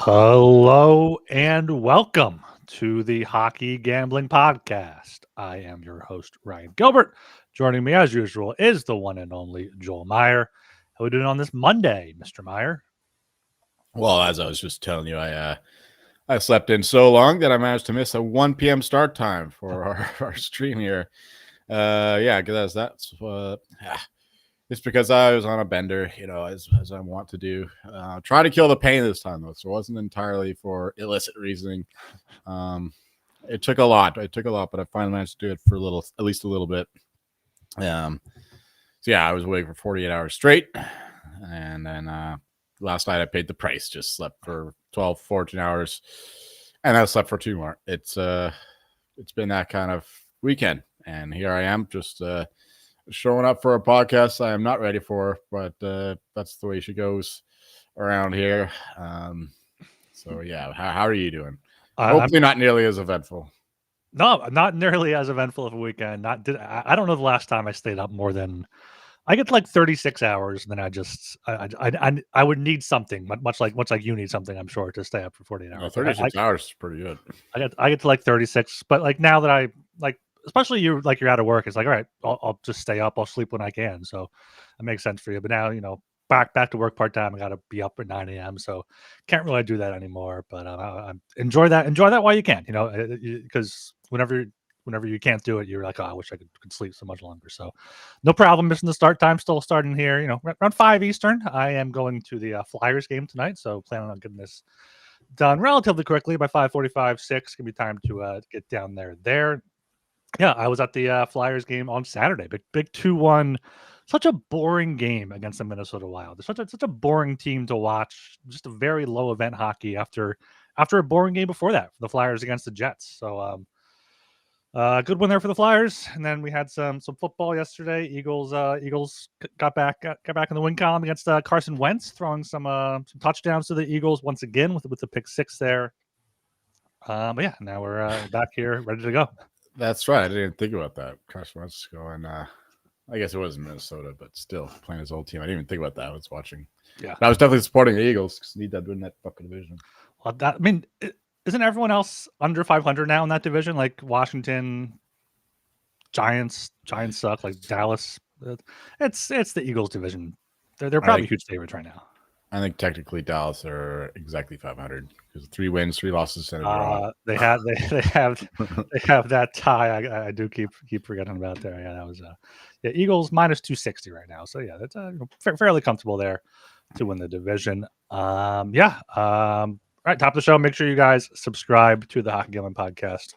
Hello and welcome to the Hockey Gambling Podcast. I am your host, Ryan Gilbert. Joining me, as usual, is the one and only Joel Meyer. How are we doing on this Monday, Mr. Meyer? Well, as I was just telling you, I slept in so long that I managed to miss a 1 p.m. start time for our stream here. Yeah, because that's it's because I was on a bender, as I want to do. Try to kill the pain this time, though, so it wasn't entirely for illicit reasoning. It took a lot. But I finally managed to do it for at least a little bit. So yeah, I was awake for 48 hours straight, and then last night I paid the price. Just slept for 12, 14 hours, and I slept for 2 more. It's been that kind of weekend, and here I am just showing up for a podcast I am not ready for, but that's the way she goes around here. So yeah, how are you doing? Hopefully not nearly as eventful. No, not nearly as eventful of a weekend. I don't know the last time I stayed up more than I get to like 36 hours, and then I would need something much like you need something, I'm sure, to stay up for 48 hours. 36 hours is pretty good. I get to like 36, but like now that I like, especially you're out of work, it's like, all right, I'll just stay up. I'll sleep when I can. So it makes sense for you. But now, back to work part time. I got to be up at 9 a.m. So can't really do that anymore. But enjoy that while you can. Because whenever you can't do it, you're like, oh, I wish I could sleep so much longer. So no problem missing the start time. Still starting here. Around 5 Eastern. I am going to the Flyers game tonight. So planning on getting this done relatively quickly by 5:45, 6. Give me time to get down there. Yeah, I was at the Flyers game on Saturday. Big 2-1. Such a boring game against the Minnesota Wild. It's such a boring team to watch. Just a very low event hockey after a boring game before that for the Flyers against the Jets. So good win there for the Flyers. And then we had some football yesterday. Eagles got back in the win column against Carson Wentz, throwing some touchdowns to the Eagles once again with the pick 6 there. But yeah, now we're back here ready to go. That's right. I didn't even think about that. Carson Wentz going. I guess it was Minnesota, but still playing his old team. I didn't even think about that. I was watching. Yeah, but I was definitely supporting the Eagles because need that win that fucking division. Well, isn't everyone else under 500 now in that division? Like Washington, Giants suck. Like Dallas, it's the Eagles division. They're probably huge favorites right now. I think technically Dallas are exactly 500 because 3 wins, 3 losses, and a draw. They have that tie. I do keep forgetting about there. Yeah, that was Eagles minus 260 right now. So yeah, that's fairly comfortable there to win the division. All right, top of the show. Make sure you guys subscribe to the Hockey Gambling Podcast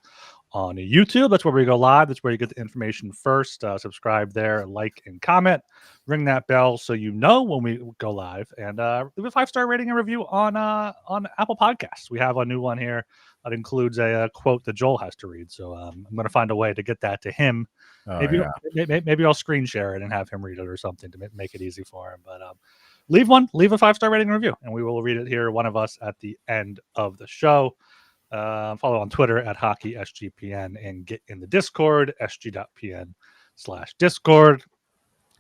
on YouTube. That's where we go live. That's where you get the information first. Subscribe there, like and comment. Ring that bell so you know when we go live. And leave a 5-star rating and review on Apple Podcasts. We have a new one here that includes a quote that Joel has to read. So I'm going to find a way to get that to him. Maybe I'll screen share it and have him read it or something to make it easy for him. But leave a 5-star rating and review, and we will read it here, one of us, at the end of the show. Follow on Twitter at HockeySGPN and get in the Discord, sg.pn/Discord.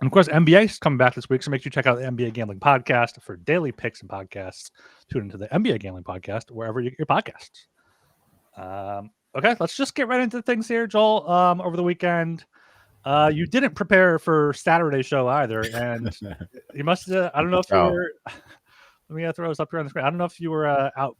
And of course, NBA is coming back this week, so make sure you check out the NBA Gambling Podcast for daily picks and podcasts. Tune into the NBA Gambling Podcast wherever you get your podcasts. Okay, let's just get right into things here, Joel. Over the weekend, you didn't prepare for Saturday's show either, and you must. I don't know if you were. Let me throw this up here on the screen. I don't know if you were out,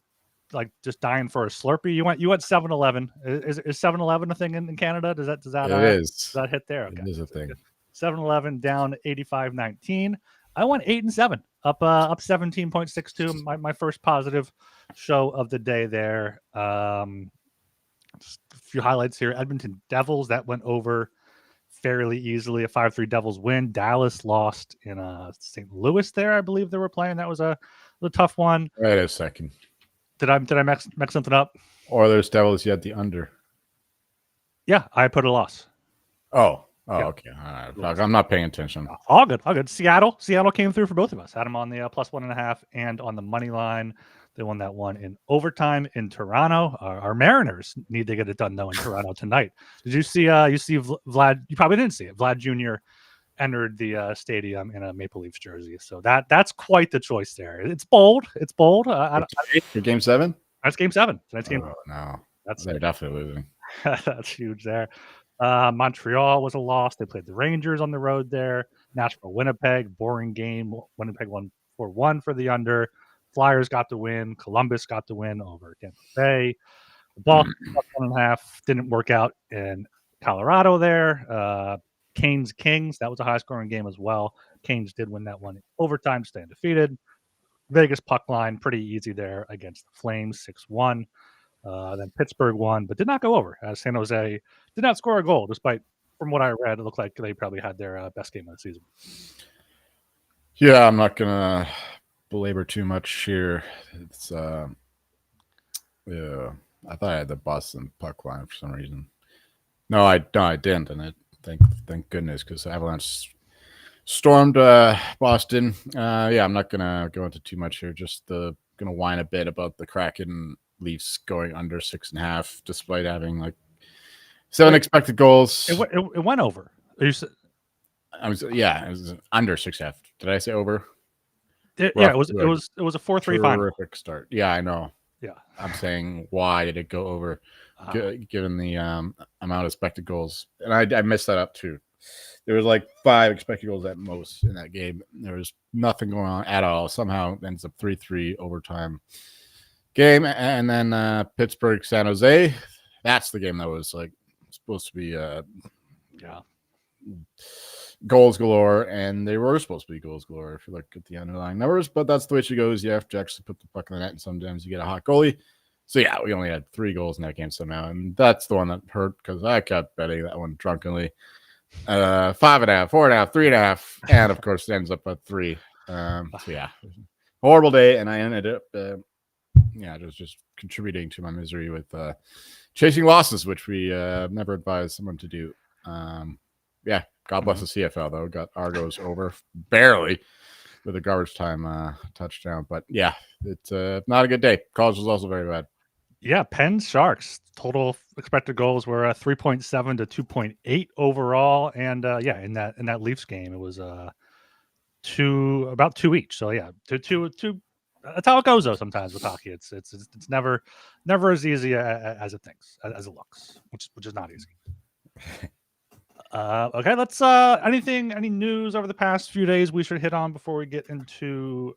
like just dying for a Slurpee. You went 7-Eleven. Is 7-Eleven a thing in Canada? Does that does that hit there? Okay. It is a thing. 7-Eleven down 85-19. I went 8-7, up 17.62. My first positive show of the day there. Just a few highlights here. Edmonton Devils, that went over fairly easily. A 5-3 Devils win. Dallas lost in St. Louis there, I believe they were playing. That was a tough one. Wait a second. Did I mix something up? Oilers Devils, you had the under. Yeah, I put a loss. Oh, yeah. Okay. All right. I'm not paying attention. All good. Seattle came through for both of us. Had them on the +1.5 and on the money line. They won that one in overtime in Toronto. Our Mariners need to get it done though in Toronto tonight. Did you see? You see Vlad? You probably didn't see it. Vlad Jr. entered the stadium in a Maple Leafs jersey. So that's quite the choice there. It's bold. It's bold. For Game 7? That's Game 7. That's game. Oh, no. That's They're definitely losing. that's huge there. Montreal was a loss. They played the Rangers on the road there. Nashville, Winnipeg, boring game. Winnipeg won 4-1 for the under. Flyers got the win. Columbus got the win over Tampa Bay. Boston plus 1.5 didn't work out in Colorado there. Canes Kings, that was a high scoring game as well. Canes did win that one in overtime, stay undefeated. Vegas puck line, pretty easy there against the Flames, 6-1. Then Pittsburgh won, but did not go over. San Jose did not score a goal, despite, from what I read, it looked like they probably had their best game of the season. Yeah, I'm not gonna belabor too much here. It's yeah, I thought I had the Boston puck line for some reason. No, I didn't, and thank goodness, because Avalanche stormed Boston. Yeah, I'm not gonna go into too much here. Just gonna whine a bit about the Kraken Leafs going under 6.5, despite having like 7 expected goals. It went over. It was under 6.5. Did I say over? It was a 4-3 final. Terrific start. Yeah, I know. Yeah, I'm saying, why did it go over, given the amount of expected goals? And I messed that up too. There was like 5 expected goals at most in that game. There was nothing going on at all. Somehow it ends up 3-3 overtime game. And then Pittsburgh, San Jose. That's the game that was like supposed to be goals galore, and they were supposed to be goals galore if you look at the underlying numbers, but that's the way she goes. You have to actually put the puck in the net, and sometimes you get a hot goalie. So yeah, we only had 3 goals in that game somehow, and that's the one that hurt, because I kept betting that one drunkenly. 5.5, 4.5, 3.5, and of course it ends up at 3. So yeah, horrible day, and I ended up just contributing to my misery with chasing losses, which we never advise someone to do. Yeah, God bless the CFL, though. Got Argos over barely with a garbage time touchdown. But yeah, it's not a good day. College was also very bad. Yeah, Penn Sharks total expected goals were 3.7 to 2.8 overall, and in that Leafs game it was about 2 each. So yeah, two. That's how it goes though. Sometimes with hockey, it's never as easy as it thinks, as it looks, which is not easy. Okay, let's any news over the past few days we should hit on before we get into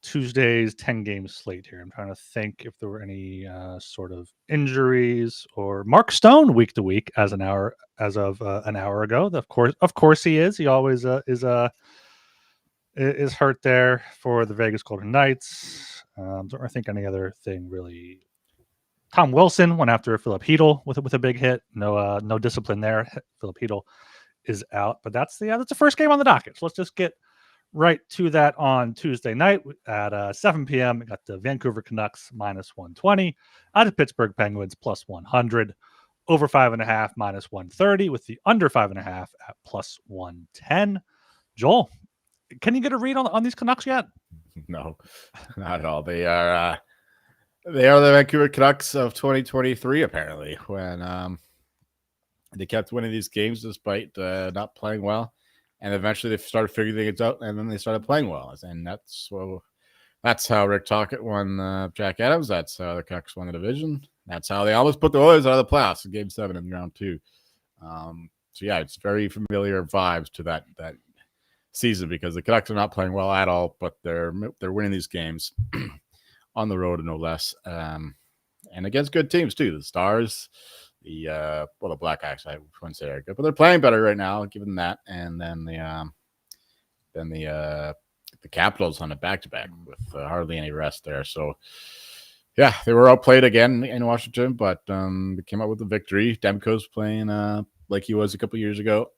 Tuesday's 10-game slate here. I'm trying to think if there were any sort of injuries, or Mark Stone week to week as of an hour ago. Of course he is. He always is hurt there for the Vegas Golden Knights. Don't really think any other thing really. Tom Wilson went after Philip Hedl with a big hit. No discipline there. Philip Hedl is out, but that's the first game on the docket. So let's just get right to that on Tuesday night at 7 p.m. We got the Vancouver Canucks -120, out of Pittsburgh Penguins +100, over 5.5 -130, with the under 5.5 at +110. Joel, can you get a read on these Canucks yet? No, not at all. They are the Vancouver Canucks of 2023, apparently, when they kept winning these games despite not playing well. And eventually they started figuring things out, and then they started playing well. And that's how Rick Tocchet won Jack Adams. That's how the Canucks won the division. That's how they almost put the Oilers out of the playoffs in Game 7 in round 2. So yeah, it's very familiar vibes to that season, because the Canucks are not playing well at all, but they're winning these games on the road, no less, and against good teams too. The Stars, the Blackhawks, I wouldn't say are good, but they're playing better right now. I'll give them that. And then the Capitals on a back-to-back with hardly any rest there. So yeah, they were outplayed again in Washington, but they came out with a victory. Demko's playing like he was a couple years ago.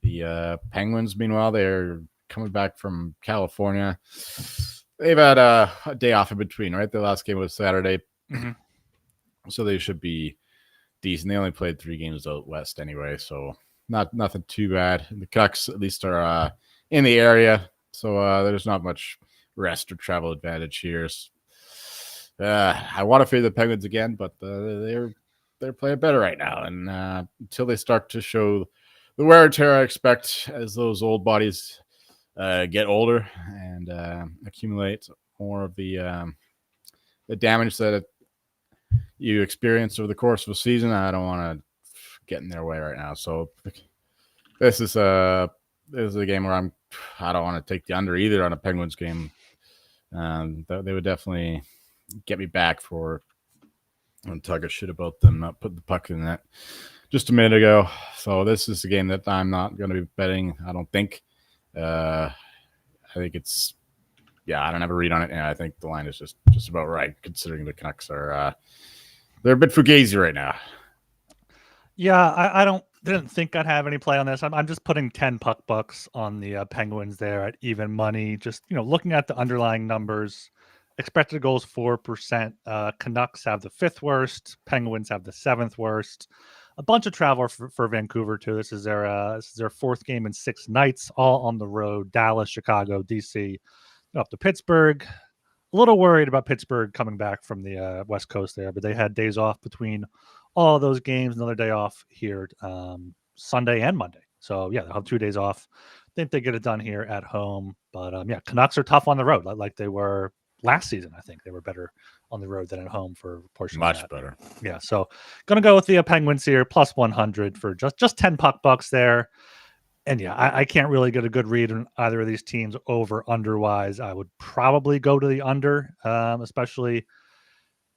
The Penguins, meanwhile, they're coming back from California. They've had a day off in between, right? The last game was Saturday. Mm-hmm. So they should be decent. They only played 3 games out west anyway, so nothing too bad. The Canucks at least are in the area, so there's not much rest or travel advantage here. I want to fade the Penguins again, but they're playing better right now, and until they start to show the wear and tear I expect as those old bodies get older and accumulate more of the damage that you experience over the course of a season. I don't want to get in their way right now. So this is a game where I don't want to take the under either on a Penguins game. They would definitely get me back for talk a shit about them not putting the puck in the net just a minute ago. So this is a game that I'm not going to be betting. I don't think. I think it's I don't have a read on it, and I think the line is just about right considering the Canucks are they're a bit fugazi right now. Yeah, I didn't think I'd have any play on this. I'm just putting 10 puck bucks on the Penguins there at even money. Just looking at the underlying numbers, expected goals 4%. Canucks have the 5th worst. Penguins have the 7th worst. A bunch of travel for Vancouver too. This is their 4th game in 6 nights, all on the road. Dallas, Chicago, DC, up to Pittsburgh. A little worried about Pittsburgh coming back from the West Coast there, but they had days off between all of those games. Another day off here Sunday and Monday. So yeah, they'll have 2 days off. I think they get it done here at home. But Canucks are tough on the road, like they were last season. I think they were better on the road than at home for portions. Much better. Yeah, so gonna go with the Penguins here, plus 100 for just 10 puck bucks there. And yeah, I can't really get a good read on either of these teams over under wise. I would probably go to the under, especially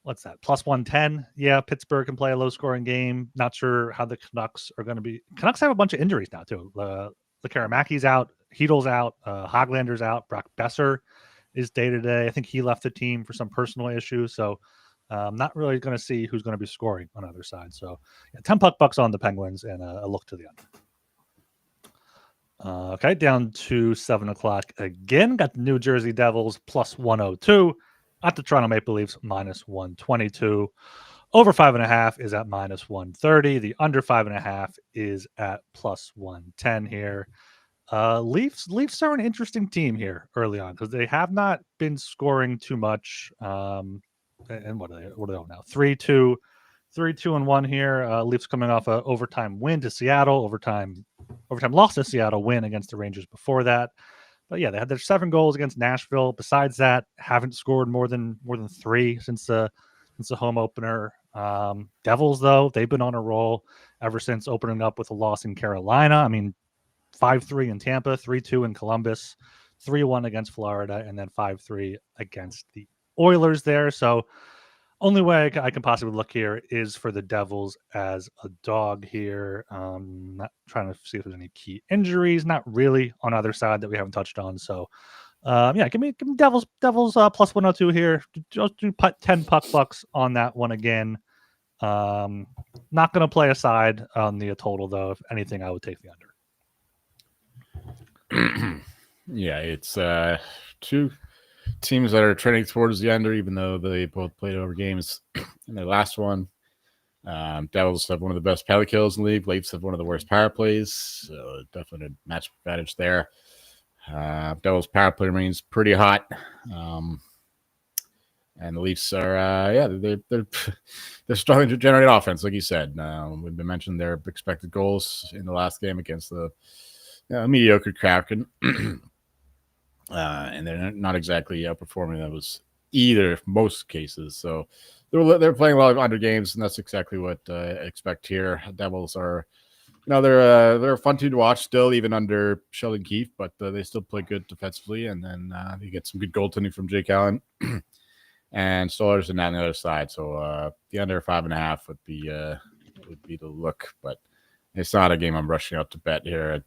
what's that, plus 110. Yeah, Pittsburgh can play a low scoring game. Not sure how the Canucks are going to be. Canucks have a bunch of injuries now too. Karamaki's out, Heedle's out, Hoglander's out, Brock Besser is day to day. I think he left the team for some personal issues. So not really going to see who's going to be scoring on either side. So 10 puck bucks on the Penguins and a look to the under. Okay, down to 7 o'clock again. Got the New Jersey Devils plus 102. At the Toronto Maple Leafs minus 122. Over 5.5 is at minus 130. The under 5.5 is at plus 110 here. Leafs are an interesting team here early on because they have not been scoring too much. And what are they on now? 3-2. 3-2-1 here. Leafs coming off an overtime win to Seattle. Overtime loss to Seattle, win against the Rangers before that. But yeah, they had their 7 goals against Nashville. Besides that, haven't scored more than 3 since the home opener. Devils, though, they've been on a roll ever since opening up with a loss in Carolina. I mean, 5-3 in Tampa, 3-2 in Columbus, 3-1 against Florida, and then 5-3 against the Oilers there. So only way I can possibly look here is for the Devils as a dog here. Not trying to see if there's any key injuries. Not really on either side that we haven't touched on. So, give me Devils plus 102 here. Just do 10 puck bucks on that one again. Not going to play a side on the total though. If anything, I would take the under. Yeah, it's 2 teams that are trending towards the under, even though they both played over games in their last one. Devils have one of the best penalty kills in the league. Leafs have one of the worst power plays. So definitely a match advantage there. Devils power play remains pretty hot. And the Leafs are, they're struggling to generate offense, like you said. We've been mentioning their expected goals in the last game against the mediocre Kraken. And they're not exactly outperforming those either, most cases. So they're playing a lot of under games, and that's exactly what I expect here. Devils are, they're a fun team to watch still, even under Sheldon Keefe, but they still play good defensively, and then they get some good goaltending from Jake Allen and Stolarz and that on the other side. So the under 5.5 would be the look, but it's not a game I'm rushing out to bet here.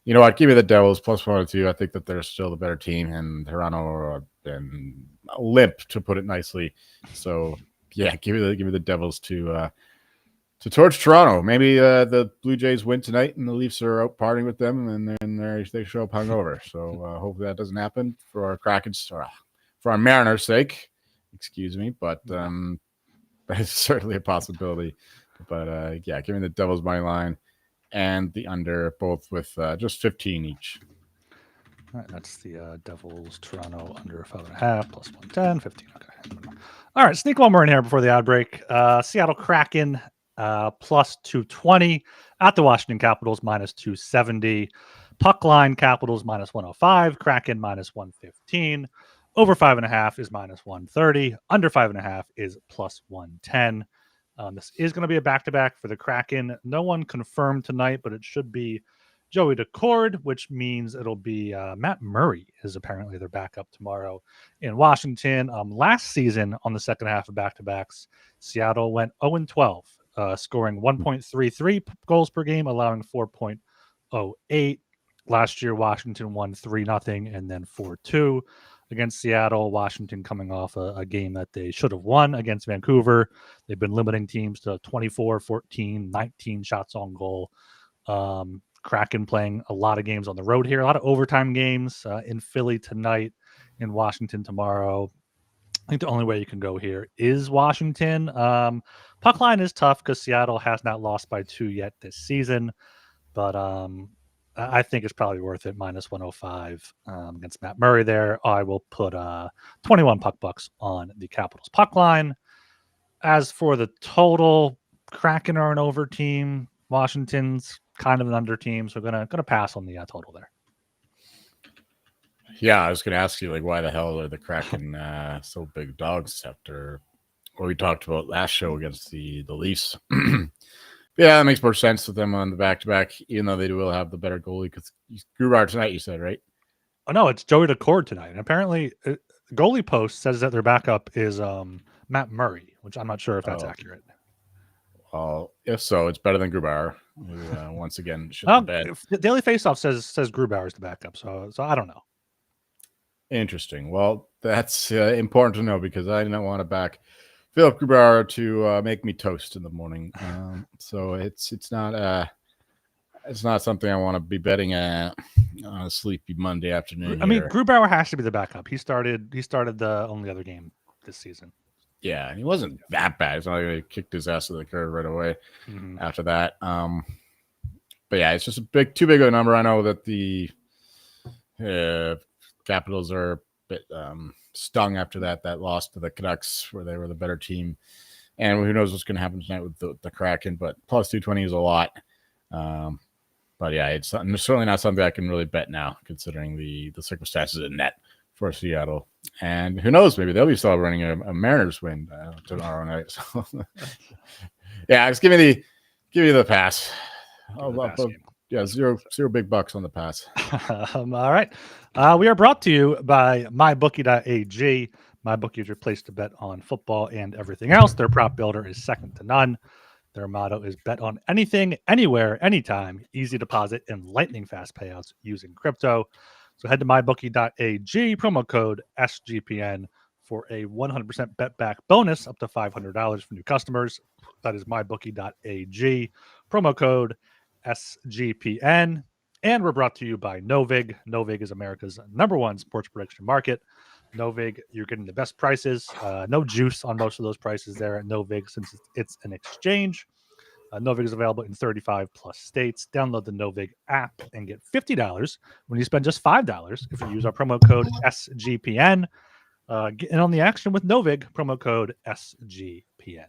You know what? Give me the Devils plus 102. I think that they're still the better team, and Toronto have been limp, to put it nicely. So yeah, give me the Devils to torch Toronto. Maybe the Blue Jays win tonight, and the Leafs are out partying with them, and then they show up hungover. So hopefully that doesn't happen for our Kraken's, for our Mariners' sake. Excuse me, but it's certainly a possibility. But give me the Devils money line and the under, both with just 15 each. All right, that's the Devils Toronto under 5.5 plus 110, 15. Okay. All right, sneak one more in here before the ad break. Seattle Kraken plus 220 At the Washington Capitals, -270. Puck line, Capitals -105. Kraken -115. Over 5.5 is -130. Under 5.5 is +110. This is going to be a back-to-back for the Kraken. No one confirmed tonight, but it should be Joey Decord, which means it'll be Matt Murray is apparently their backup tomorrow in Washington. Last season on the second half of back-to-backs, Seattle went 0-12, scoring 1.33 goals per game, allowing 4.08. Last year, Washington won 3-0 and then 4-2 against Seattle. Washington coming off a game that they should have won against Vancouver. They've been limiting teams to 24, 14, 19 shots on goal. Kraken playing a lot of games on the road here, a lot of overtime games in Philly tonight, in Washington tomorrow. I think the only way you can go here is Washington. Puck line is tough because Seattle has not lost by 2 yet this season, but I think it's probably worth it. -105 against Matt Murray there. I will put 21 puck bucks on the Capitals puck line. As for the total, Kraken are an over team. Washington's kind of an under team, so gonna pass on the total there. Yeah, I was going to ask you, like, why the hell are the Kraken so big dogs after what we talked about last show against the Leafs? Yeah, that makes more sense with them on the back-to-back, even though they will have the better goalie. Because Grubauer tonight, you said, right? Oh, no, it's Joey Decord tonight. And apparently, goalie post says that their backup is Matt Murray, which I'm not sure if that's accurate. Well, if so, it's better than Grubauer, who once again shit the bed. Daily Faceoff says Grubauer is the backup, so I don't know. Interesting. Well, that's important to know because I don't want to back Philip Grubauer to make me toast in the morning. So it's not something I want to be betting on a sleepy Monday afternoon. I mean, Grubauer has to be the backup. He started the only other game this season. Yeah, and he wasn't that bad. It's not like he kicked his ass to the curb right away after that. But yeah, it's just too big of a number. I know that the Capitals are a bit stung after that loss to the Canucks, where they were the better team. And who knows what's going to happen tonight with the Kraken, but plus 220 is a lot. But yeah, it's certainly not something I can really bet now, considering the circumstances in net for Seattle. And who knows, maybe they'll be still running a Mariners win tomorrow night. So yeah, just give me the pass. Yeah, zero big bucks on the pass. All right. We are brought to you by mybookie.ag. MyBookie is your place to bet on football and everything else. Their prop builder is second to none. Their motto is bet on anything, anywhere, anytime. Easy deposit and lightning fast payouts using crypto. So head to mybookie.ag, promo code SGPN for a 100% bet back bonus up to $500 for new customers. That is mybookie.ag, promo code SGPN. And we're brought to you by Novig. Novig is America's #1 sports prediction market. Novig, you're getting the best prices. No juice on most of those prices there at Novig since it's an exchange. Novig is available in 35 plus states. Download the Novig app and get $50 when you spend just $5 if you use our promo code SGPN. Get in on the action with Novig, promo code SGPN.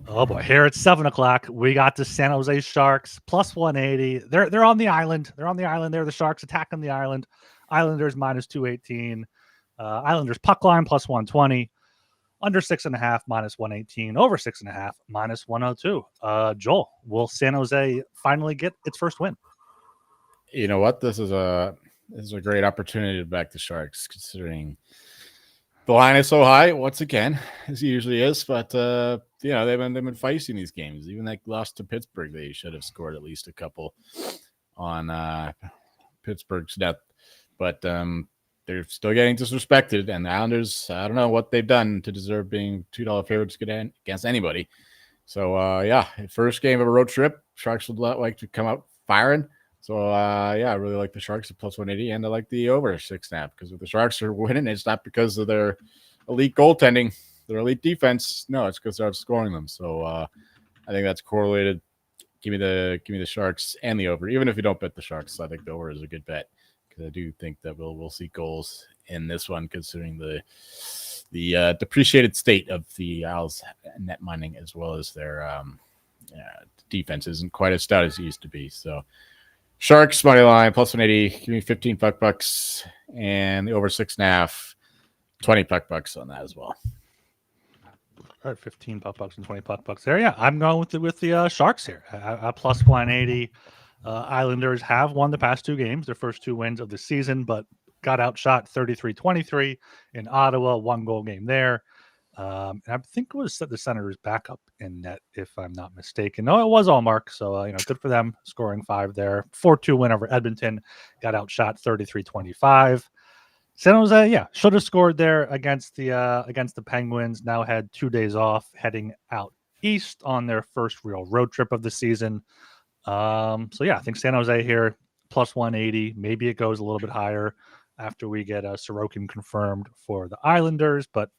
Oh boy, here at 7:00, we got the San Jose Sharks plus 180. They're on the island. They're on the island. They're the Sharks attacking the island. Islanders -218. Islanders puck line plus 120. Under 6.5 -118. Over 6.5 -102. Joel, will San Jose finally get its first win? You know what? This is a great opportunity to back the Sharks, considering the line is so high once again, as it usually is. But they've been feisty in these games. Even that loss to Pittsburgh, they should have scored at least a couple on Pittsburgh's net. But they're still getting disrespected, and the Islanders, I don't know what they've done to deserve being $2 favorites against anybody. So, first game of a road trip. Sharks would like to come out firing. So, I really like the Sharks at plus 180, and I like the over 6.5, because if the Sharks are winning, it's not because of their elite goaltending, their elite defense. No, it's because they're outscoring them. So, I think that's correlated. Give me the Sharks and the over. Even if you don't bet the Sharks, I think the over is a good bet. I do think that we'll see goals in this one, considering the depreciated state of the Isles net mining, as well as their defense isn't quite as stout as it used to be. So Sharks money line plus 180. Give me 15 bucks and the over 6.5. 20 bucks on that as well. All right, 15 bucks and 20 bucks there. Yeah, I'm going with the Sharks here. Plus 180. Islanders have won the past 2 games, their first 2 wins of the season, but got outshot 33-23 in Ottawa, 1-goal game there. And I think it was the Senators back up in net, if I'm not mistaken. No, it was Allmark. So, good for them scoring 5 there. 4-2 win over Edmonton, got outshot 33-25. San Jose, should have scored there against the Penguins. Now had 2 days off, heading out east on their first real road trip of the season. I think San Jose here plus 180. Maybe it goes a little bit higher after we get Sorokin confirmed for the Islanders. But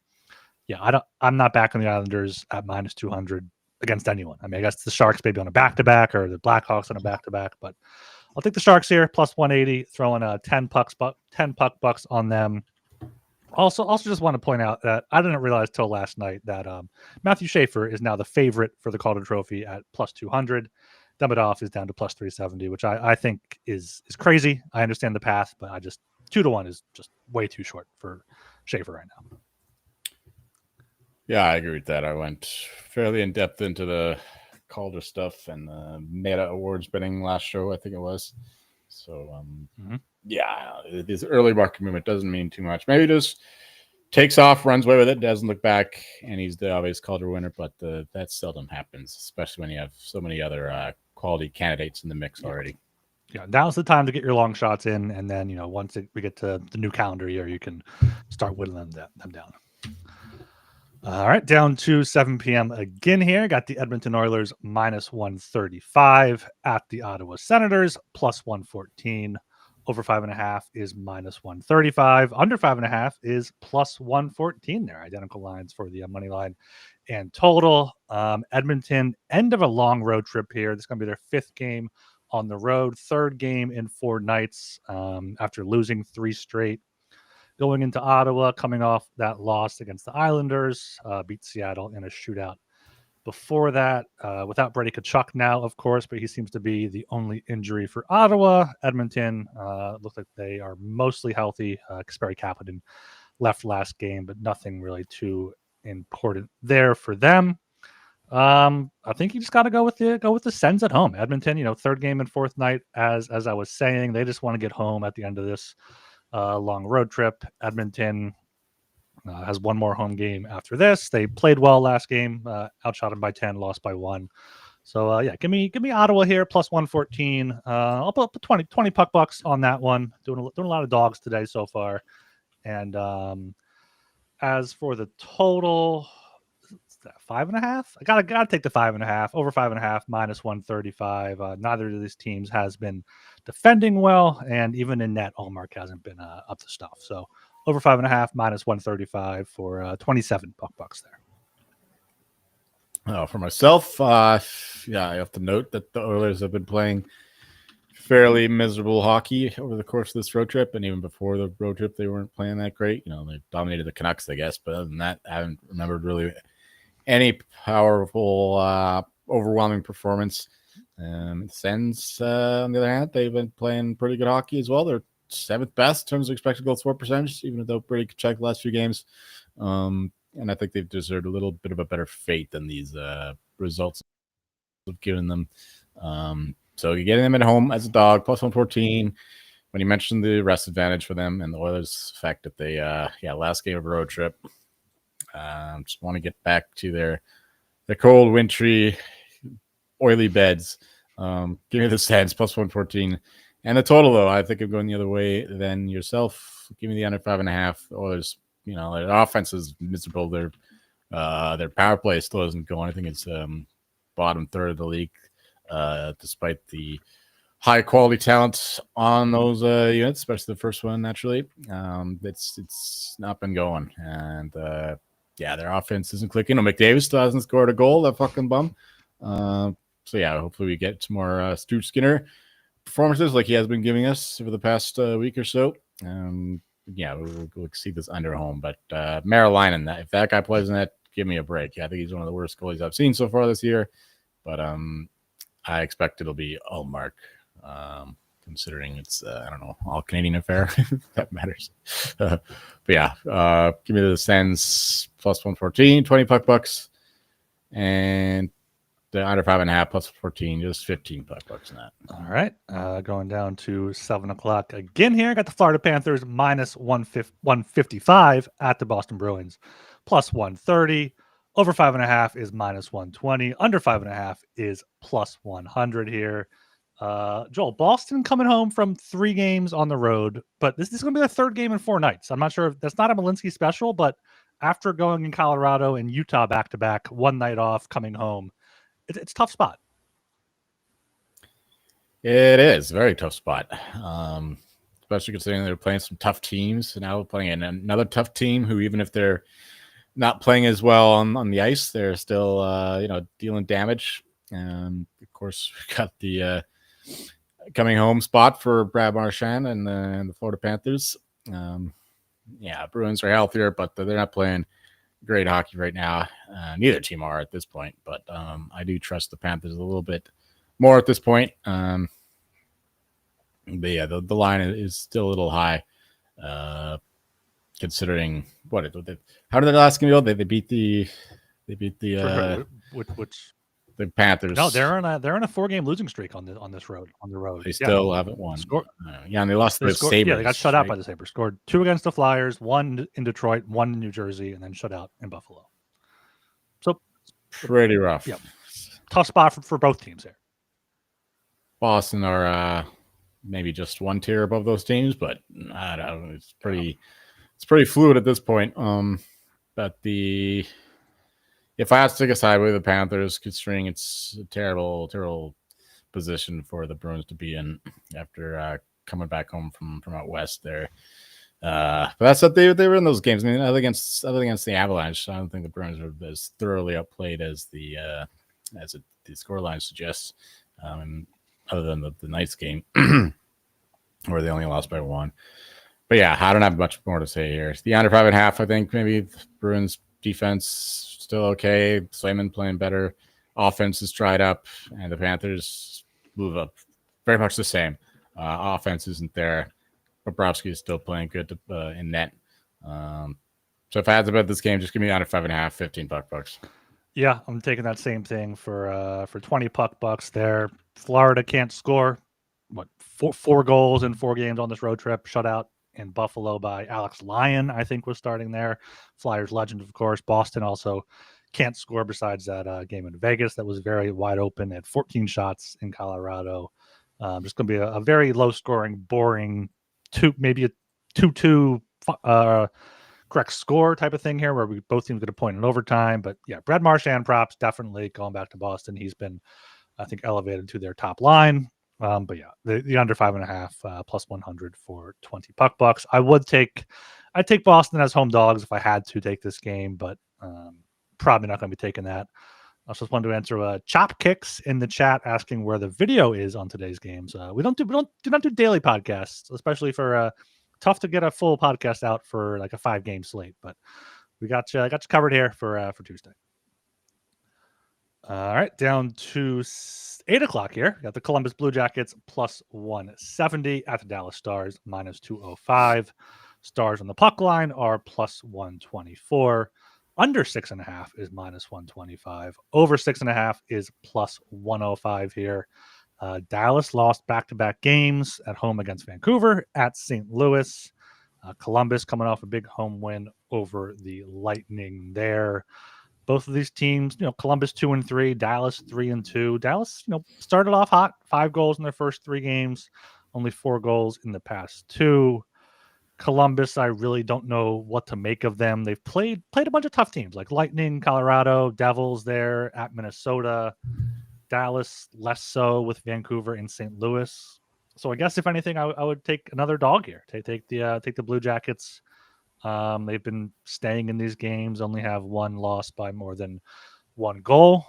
I'm not backing the Islanders at minus 200 against anyone. I mean, I guess the Sharks maybe on a back-to-back or the Blackhawks on a back-to-back, but I'll take the Sharks here plus 180, throwing 10 bucks on them. Also just want to point out that I didn't realize till last night that Matthew Schaefer is now the favorite for the Calder Trophy at plus 200. Demidov is down to plus 370, which I think is crazy. I understand the path, but 2-1 is just way too short for Schaefer right now. Yeah, I agree with that. I went fairly in depth into the Calder stuff and the Meta Awards bidding last show, I think it was. So, this early market movement doesn't mean too much. Maybe just takes off, runs away with it, doesn't look back, and he's the obvious Calder winner, but that seldom happens, especially when you have so many other quality candidates in the mix already. Yeah, now's the time to get your long shots in, and then, once we get to the new calendar year, you can start whittling them down. All right, down to 7 p.m. again here. Got the Edmonton Oilers minus 135 at the Ottawa Senators plus 114. Over 5.5 is minus 135. Under 5.5 is plus 114 there. Identical lines for the money line and total. Edmonton, end of a long road trip here. This is going to be their 5th game on the road, 3rd game in 4 nights after losing 3 straight. Going into Ottawa, coming off that loss against the Islanders, beat Seattle in a shootout. Before that, without Brady Tkachuk now, of course, but he seems to be the only injury for Ottawa. Edmonton looks like they are mostly healthy. Kasperi Kapanen left last game, but nothing really too important there for them. I think you just got to go with the Sens at home. Edmonton, 3rd game and 4th night, as I was saying, they just want to get home at the end of this long road trip. Edmonton has 1 more home game after this. They played well last game, outshot them by 10, lost by 1. So give me Ottawa here plus 114. I'll put 20 bucks on that one. Doing a lot of dogs today so far. And as for the total, 5.5. I gotta take the 5.5. Over 5.5 minus 135. Neither of these teams has been defending well, and even in net, Allmark hasn't been up to stuff. So over 5.5 minus 135 for 27 bucks there. For myself, I have to note that the Oilers have been playing fairly miserable hockey over the course of this road trip, and even before the road trip, they weren't playing that great. They dominated the Canucks, I guess, but other than that, I haven't remembered really any powerful, overwhelming performance. Sens, on the other hand, they've been playing pretty good hockey as well. They're 7th best in terms of expected goals for percentage, even though Brady Tkachuk the last few games. And I think they've deserved a little bit of a better fate than these results have given them. So you're getting them at home as a dog, plus 114. When you mentioned the rest advantage for them and the Oilers' fact that they, last game of a road trip, just want to get back to their cold, wintry, oily beds. Give me the Sens plus 114. And the total, though, I think I'm going the other way than yourself. Give me the under 5.5. Oilers, their offense is miserable. Their power play still isn't going. I think it's bottom third of the league, despite the high quality talent on those units, especially the first one. Naturally, it's not been going, and their offense isn't clicking. McDavid still hasn't scored a goal. That fucking bum. Hopefully we get some more Stu Skinner performances like he has been giving us over the past week or so. We'll see this under home, but Marillinen, if that guy plays in that, give me a break. I think he's one of the worst goalies I've seen so far this year, but I expect it'll be Ullmark, considering it's I don't know, all Canadian affair. If that matters. But yeah, give me the Sens plus 114, 20 bucks, and the under 5.5 plus 14, just 15 bucks in that. All right. Going down to 7 o'clock again here. Got the Florida Panthers minus 155 at the Boston Bruins, plus 130. Over 5.5 is minus 120. Under 5.5 is plus 100 here. Joel, Boston coming home from 3 games on the road, but this is going to be the 3rd game in 4 nights. I'm not sure if that's not a Malinsky special, but after going in Colorado and Utah back to back, 1 night off, coming home, it's a tough spot. It is a very tough spot, especially considering they're playing some tough teams. And now playing another tough team who, even if they're not playing as well on the ice, they're still dealing damage. And of course, we got the coming home spot for Brad Marchand and the Florida Panthers. Bruins are healthier, but they're not playing great hockey right now. Neither team are at this point, but I do trust the Panthers a little bit more at this point. But yeah, the line is still a little high, considering how did their last game go? They beat the the Panthers. No, they're on a 4-game losing streak on the road. They still haven't won. And they lost to the Sabres. Yeah, they got shut out by the Sabres. Scored 2 against the Flyers, 1 in Detroit, 1 in New Jersey, and then shut out in Buffalo. So pretty rough. Yeah, tough spot for both teams here. Boston are maybe just 1 tier above those teams, but I don't know. It's pretty fluid at this point. But if I had to take a side with the Panthers, considering it's a terrible position for the Bruins to be in after coming back home from out west there. But that's what they were in those games. I mean, other against the Avalanche, I don't think the Bruins are as thoroughly outplayed as the scoreline suggests. Other than the Knights game, where they only lost by 1. But yeah, I don't have much more to say here. The under 5.5, I think maybe the Bruins defense still okay. Swayman playing better. Offense is dried up, and the Panthers move up very much the same. Offense isn't there. Bobrovsky is still playing good in net. So if I had to bet this game, just give me under 5.5, 15 bucks. Yeah, I'm taking that same thing for 20 bucks there. Florida can't score. Four goals in 4 games on this road trip. Shutout in Buffalo by Alex Lyon, I think, was starting there. Flyers legend, of course. Boston also can't score besides that game in Vegas that was very wide open at 14 shots in Colorado. Just going to be a very low-scoring, boring, maybe a 2-2 correct score type of thing here, where both teams get a point in overtime. But yeah, Brad Marchand props, definitely going back to Boston. He's been, I think, elevated to their top line. But yeah, the under 5.5 plus 100 for 20 bucks. I'd take Boston as home dogs if I had to take this game, but probably not going to be taking that. I just wanted to answer Chop Kicks in the chat asking where the video is on today's games. We do not do daily podcasts, especially for tough to get a full podcast out for like a 5-game slate, but we got you covered here for Tuesday. All right, down to 8 o'clock here. Got the Columbus Blue Jackets plus 170 at the Dallas Stars minus 205. Stars on the puck line are plus 124. Under 6.5 is minus 125. Over 6.5 is plus 105 here. Dallas lost back-to-back games at home against Vancouver, at St. Louis. Columbus coming off a big home win over the Lightning there. Both of these teams, Columbus 2-3, Dallas 3-2. Dallas, started off hot, 5 goals in their first 3 games, only 4 goals in the past 2. Columbus, I really don't know what to make of them. They've played a bunch of tough teams like Lightning, Colorado, Devils there at Minnesota. Dallas less so with Vancouver and St. Louis. So I guess if anything, I would take another dog here. Take the Blue Jackets. They've been staying in these games, only have 1 loss by more than 1 goal.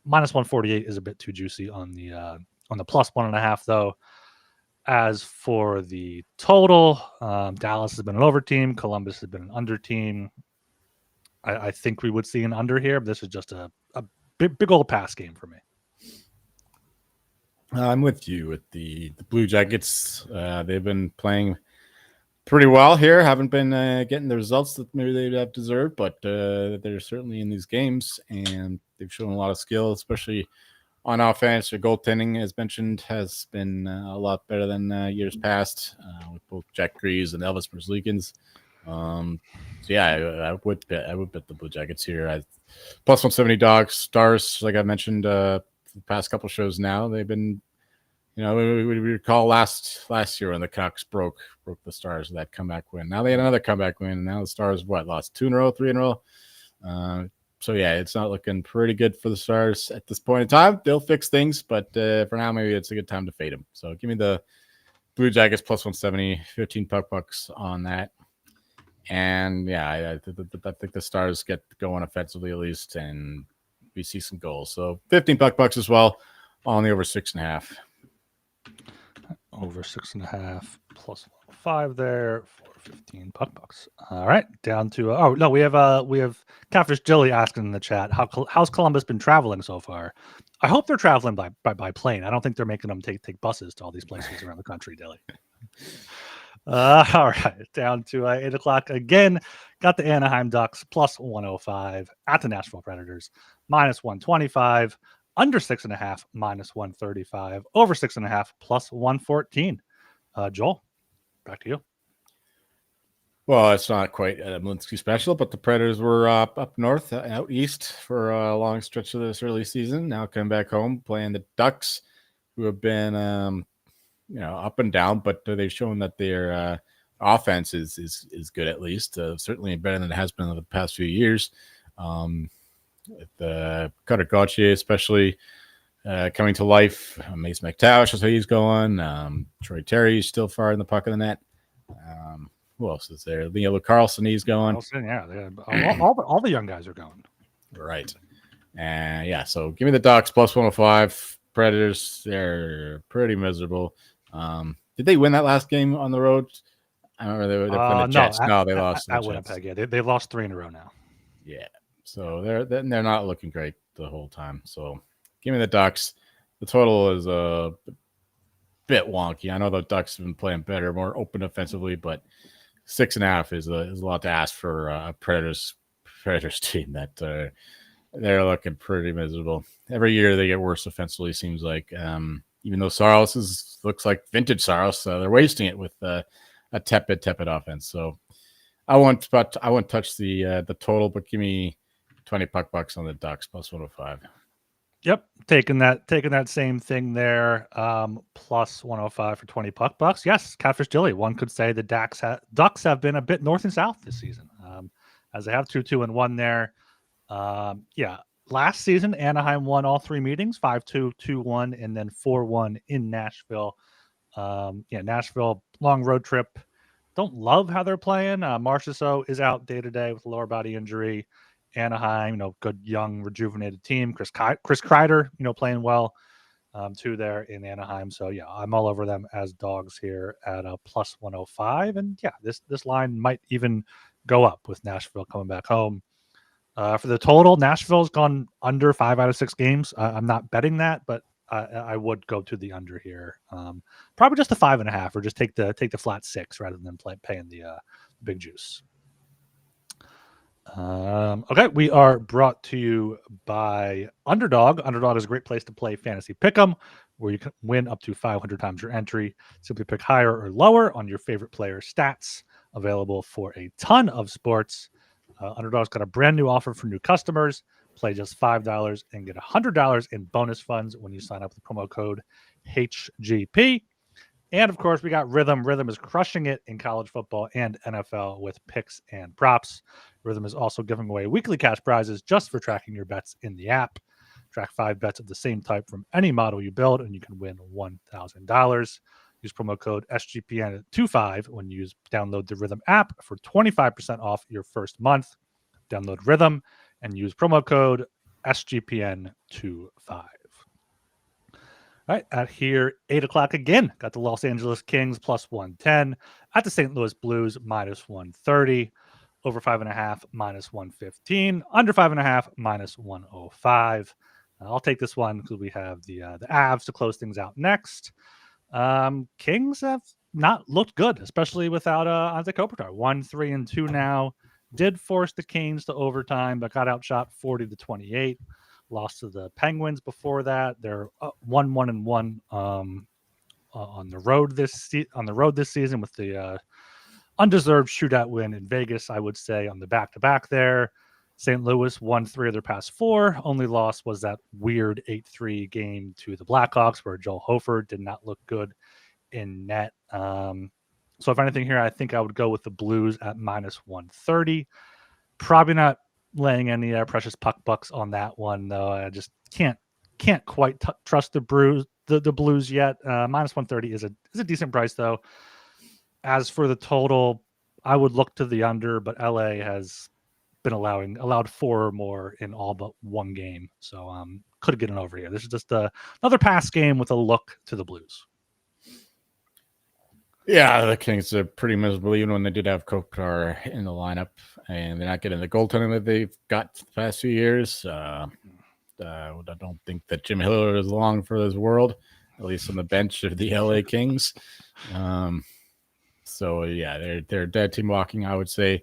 Minus 148 is a bit too juicy on the plus 1.5 though. As for the total, Dallas has been an over team. Columbus has been an under team. I think we would see an under here, but this is just a big old pass game for me. I'm with you with the Blue Jackets. They've been playing pretty well here. Haven't been getting the results that maybe they'd have deserved, but they're certainly in these games, and they've shown a lot of skill, especially on offense. Their goaltending, as mentioned, has been a lot better than years past with both Jack Greaves and Elvis Merzlikins. So yeah, I would bet the Blue Jackets here. Plus 170 dogs, Stars, like I mentioned the past couple shows now, they've been, we recall last year when the Canucks broke the Stars with that comeback win. Now they had another comeback win, and now the Stars lost 2 in a row, 3 in a row. So yeah, it's not looking pretty good for the Stars at this point in time. They'll fix things, but for now, maybe it's a good time to fade them. So give me the Blue Jackets plus 170, 15 bucks on that. And yeah, I think the Stars get going offensively at least, and we see some goals. So 15 bucks as well on the over 6.5. Over 6.5 plus 105 there for 15 bucks. All right, down to we have Catfish Jilly asking in the chat, how's Columbus been traveling so far? I hope they're traveling by plane. I don't think they're making them take buses to all these places around the country, Dilly. All right, down to 8 o'clock again. Got the Anaheim Ducks plus 105 at the Nashville Predators minus 125. Under 6.5 minus 135. Over 6.5 plus 114. Joel, back to you. Well, it's not quite a Malinsky special, but the Predators were up north, out east for a long stretch of this early season. Now coming back home, playing the Ducks, who have been up and down, but they've shown that their offense is good at least. Certainly better than it has been in the past few years. With Cutter Gauthier especially coming to life. Mason McTavish is how he's going. Troy Terry's still far in the puck of the net. Who else is there? Leo Carlson, he's going. Carlson, yeah. All the young guys are going. Right. And yeah, so give me the Ducks plus 105. Predators, they're pretty miserable. Did they win that last game on the road? I remember they were playing the Jets. No, they lost at Winnipeg. Yeah, they've lost 3 in a row now. Yeah. So they're not looking great the whole time. So give me the Ducks. The total is a bit wonky. I know the Ducks have been playing better, more open offensively, but 6.5 is a lot to ask for a Predators team that they're looking pretty miserable. Every year they get worse offensively. Seems like even though Saros looks like vintage Saros, they're wasting it with a tepid offense. So I won't touch the total, but give me 20 bucks on the Ducks plus 105. Yep, taking that same thing there, plus 105 for 20 bucks. Yes, Catfish Dilly. One could say the Ducks have been a bit north and south this season, as they have 2-2-1 there. Yeah, last season Anaheim won all 3 meetings, 5-2, 2-1, and then 4-1 in Nashville. Nashville, long road trip. Don't love how they're playing. Marchessault is out day to day with a lower body injury. Anaheim, good young rejuvenated team. Chris Kreider, playing well too there in Anaheim. So yeah, I'm all over them as dogs here at a plus 105. And yeah, this line might even go up with Nashville coming back home. For the total, Nashville's gone under 5 out of 6 games. I'm not betting that, but I would go to the under here. Probably just the 5.5, or just take the flat 6 rather than paying the big juice. Okay, we are brought to you by Underdog. Underdog is a great place to play fantasy pick'em, where you can win up to 500 times your entry. Simply pick higher or lower on your favorite player stats. Available for a ton of sports. Underdog's got a brand new offer for new customers. Play just $5 and get $100 in bonus funds when you sign up with the promo code HGP. And of course, we got Rhythm. Rhythm is crushing it in college football and NFL with picks and props. Rhythm is also giving away weekly cash prizes just for tracking your bets in the app. Track 5 bets of the same type from any model you build, and you can win $1,000. Use promo code SGPN25 when you download the Rhythm app for 25% off your first month. Download Rhythm and use promo code SGPN25. All right, at here, 8 o'clock again. Got the Los Angeles Kings plus 110. At the St. Louis Blues minus 130. Over 5.5 minus 115. Under 5.5 minus 105. I'll take this one because we have the Avs to close things out next. Kings have not looked good, especially without Ante Kopitar. 1-3-2 now. Did force the Canes to overtime, but got outshot 40-28. Lost to the Penguins before that. They're 1-1-1 on the road this season with the undeserved shootout win in Vegas. I would say on the back-to-back there. St. Louis won 3 of their past 4. Only loss was that weird 8-3 game to the Blackhawks where Joel Hofer did not look good in net. So if anything here, I think I would go with the Blues at -130. Probably not laying any precious puck bucks on that one, though. I just can't quite trust the Blues yet. -130 is a decent price, though. As for the total, I would look to the under, but LA has been allowed 4 or more in all but one game, so could get an over here. This is just another pass game with a look to the Blues. Yeah, the Kings are pretty miserable even when they did have Kopitar in the lineup, and they're not getting the goaltending that they've got the past few years. I don't think that Jim Hiller is long for this world, at least on the bench of the LA Kings. So yeah, they're a dead team walking, I would say.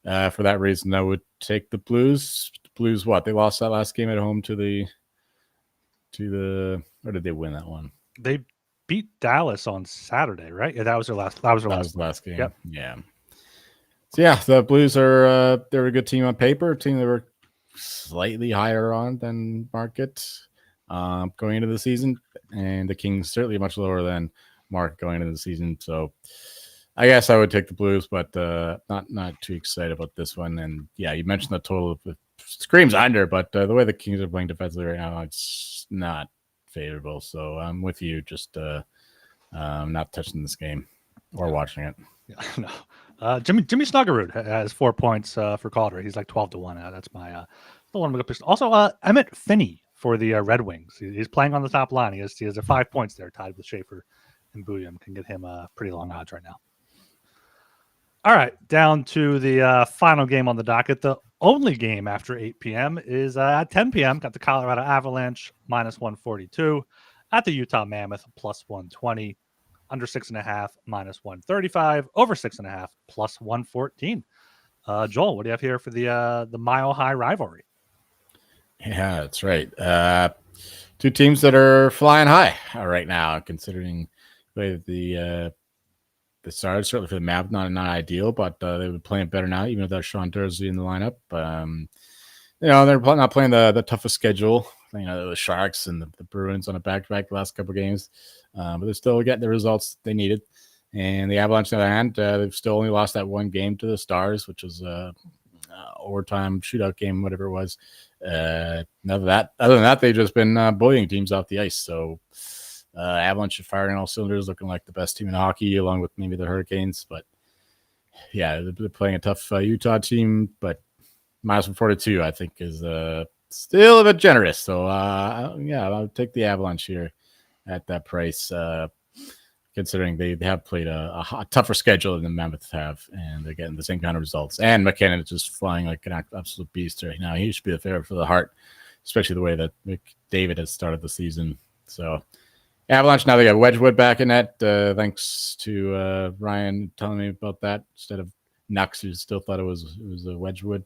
For that reason, I would take the Blues. The Blues, what? They lost that last game at home to the or did they win that one? They beat Dallas on Saturday, right? Yeah, that was their last. That was the last game. Yep. Yeah. So yeah, the Blues are they're a good team on paper. A team that were slightly higher on than market going into the season, and the Kings certainly much lower than market going into the season. So I guess I would take the Blues, but not too excited about this one. And yeah, you mentioned the total screams under, but the way the Kings are playing defensively right now, it's not favorable. So I'm with you, just not touching this game or watching it. Yeah, no. Jimmy Snuggerud has 4 points for Calder. He's like 12-1. That's my the one. Also, Emmett Finney for the Red Wings. He's playing on the top line. He has 5 points there, tied with Schaefer and Bouillon. Can get him pretty long odds right now. All right, down to the final game on the docket. The only game after 8 p.m. is at 10 p.m. Got the Colorado Avalanche -142 at the Utah Mammoth +120. Under 6.5 -135. Over 6.5 +114. Joel, what do you have here for the Mile High rivalry? Yeah, that's right. 2 teams that are flying high right now, considering the way that the Stars, certainly for the map, not ideal, but they were playing better now, even without Sean Dursley in the lineup. They're not playing the toughest schedule. The Sharks and the Bruins on a back-to-back the last couple of games, but they're still getting the results they needed. And the Avalanche, on the other hand, they've still only lost that one game to the Stars, which was overtime shootout game, whatever it was. Other than that, they've just been bullying teams off the ice. So Avalanche are firing all cylinders, looking like the best team in hockey, along with maybe the Hurricanes. But yeah, they're playing a tough Utah team, but -142, I think, is still a bit generous. So I'll take the Avalanche here at that price, considering they have played a tougher schedule than the Mammoth have, and they're getting the same kind of results. And McKinnon is just flying like an absolute beast right now. He should be the favorite for the Hart, especially the way that McDavid has started the season. So Avalanche, now they got Wedgwood back in net, thanks to Ryan telling me about that instead of Nux, who still thought it was a Wedgwood.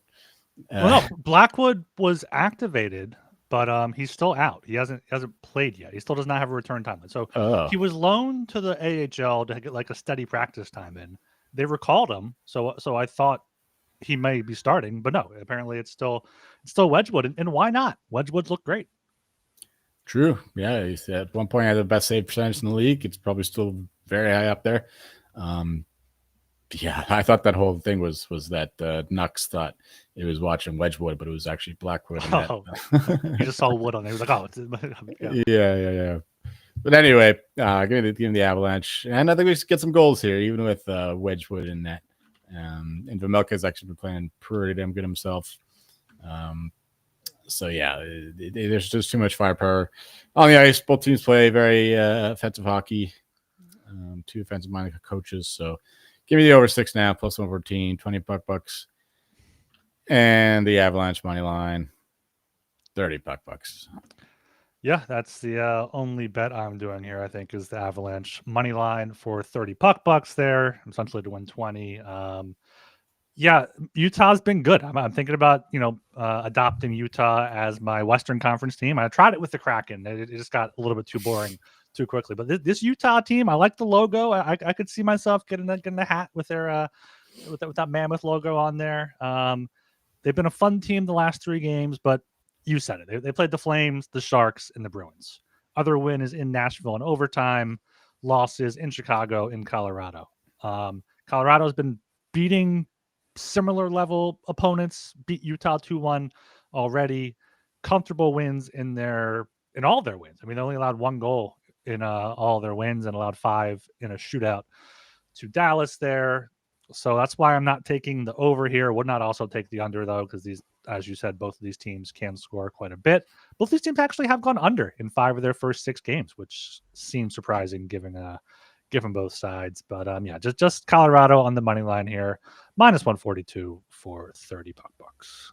No, Blackwood was activated, but he's still out. He hasn't played yet. He still does not have a return timeline. So he was loaned to the AHL to get like a steady practice time in. They recalled him, so I thought he may be starting, but no. Apparently, it's still Wedgwood, and why not? Wedgwood's look great. True. Yeah, he's at one point had the best save percentage in the league. It's probably still very high up there. Yeah, I thought that whole thing was that Nux thought it was watching Wedgwood, but it was actually Blackwood. He just saw wood on there. He was like, "Oh, yeah." But anyway, give me the Avalanche, and I think we should get some goals here, even with Wedgwood in net. And Vejmelka's actually been playing pretty damn good himself. So yeah, there's just too much firepower on the ice. Both teams play very offensive hockey. 2 offensive-minded coaches, so. Give me the over 6 now, +114, $20 bucks. And the Avalanche money line. 30 bucks. Yeah, that's the only bet I'm doing here, I think, is the Avalanche money line for 30 bucks there, essentially to win 20. Yeah, Utah's been good. I'm thinking about, adopting Utah as my Western Conference team. I tried it with the Kraken. It just got a little bit too boring too quickly. But this Utah team, I like the logo. I could see myself getting a hat with their with that mammoth logo on there. They've been a fun team the last 3 games, but you said it. They played the Flames, the Sharks, and the Bruins. Other win is in Nashville in overtime. Losses in Chicago, in Colorado. Colorado's been beating similar level opponents. Beat Utah 2-1 already. Comfortable wins in all their wins. I mean, they only allowed 1 goal in all their wins and allowed 5 in a shootout to Dallas there. So that's why I'm not taking the over here. Would not also take the under, though, because these, as you said, both of these teams can score quite a bit. Both these teams actually have gone under in 5 of their first 6 games, which seems surprising given both sides. But yeah, just Colorado on the money line here, minus 142 for 30 bucks.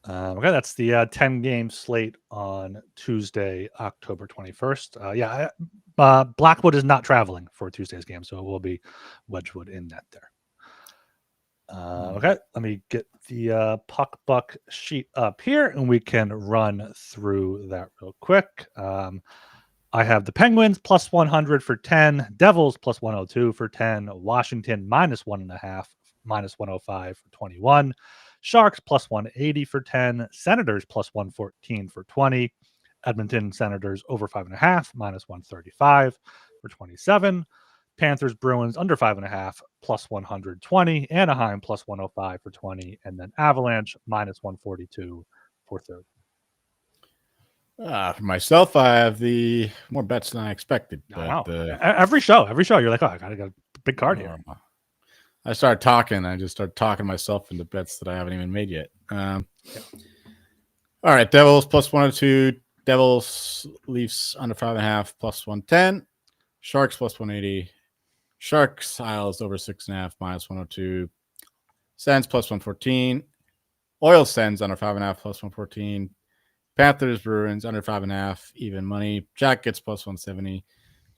Okay, that's the 10-game slate on Tuesday, October 21st. Yeah, Blackwood is not traveling for Tuesday's game, so it will be Wedgwood in net there. Okay, let me get the puck buck sheet up here, and we can run through that real quick. I have the Penguins plus 100 for 10, Devils plus 102 for 10, Washington minus 1.5, minus 105 for 21, Sharks plus 180 for 10, Senators plus 114 for 20, Edmonton Senators over 5.5, minus 135 for 27, Panthers Bruins under 5.5 plus 120, Anaheim plus 105 for 20, and then Avalanche minus 142 for 30. For myself, I have the more bets than I expected. But every show, you're like, oh, I got a big card here. I started talking. I just started talking myself into bets that I haven't even made yet. All right, Devils plus 102. Devils Leafs under 5.5 plus 110. Sharks plus 180. Sharks Isles over 6.5 minus 102. Sens plus 114. Oil Sens under 5.5 plus 114. Panthers Bruins under 5.5 even money. Jackets plus 170.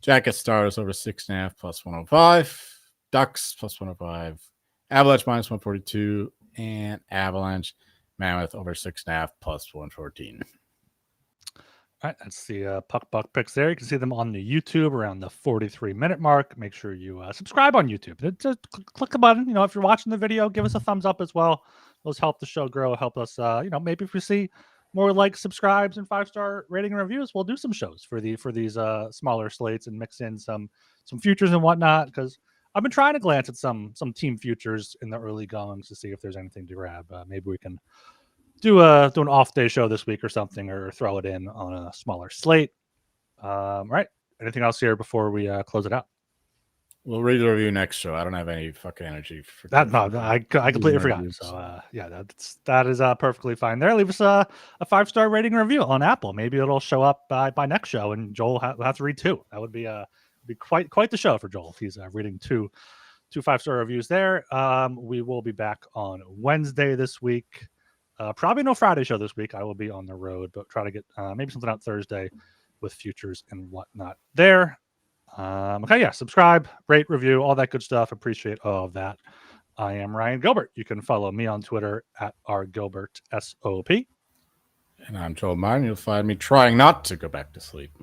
Jackets Stars over 6.5 plus 105. Ducks plus 105. Avalanche minus 142. And Avalanche Mammoth over 6.5 plus 114. All right, that's the puck buck picks there. You can see them on the YouTube around the 43-minute mark. Make sure you subscribe on YouTube. Just click the button. If you're watching the video, give us a thumbs up as well. Those help the show grow. Help us. Maybe if we see more likes, subscribes, and 5-star rating and reviews, we'll do some shows for these smaller slates and mix in some futures and whatnot. Because I've been trying to glance at some team futures in the early goings to see if there's anything to grab. Maybe we can do an off day show this week or something, or throw it in on a smaller slate. Right. Anything else here before we close it out? We'll read the review next show. I don't have any fucking energy for that. No, I completely forgot. So yeah, that is perfectly fine. There, leave us a 5-star rating and review on Apple. Maybe it'll show up by next show, and Joel will have to read 2. That would be quite the show for Joel if he's reading two 5-star reviews there. We will be back on Wednesday this week. Probably no Friday show this week. I will be on the road, but try to get maybe something out Thursday with futures and whatnot there. Okay, yeah, subscribe, rate, review, all that good stuff. Appreciate all of that. I am Ryan Gilbert. You can follow me on Twitter at rgilbertsop. And I'm Joel Martin. You'll find me trying not to go back to sleep.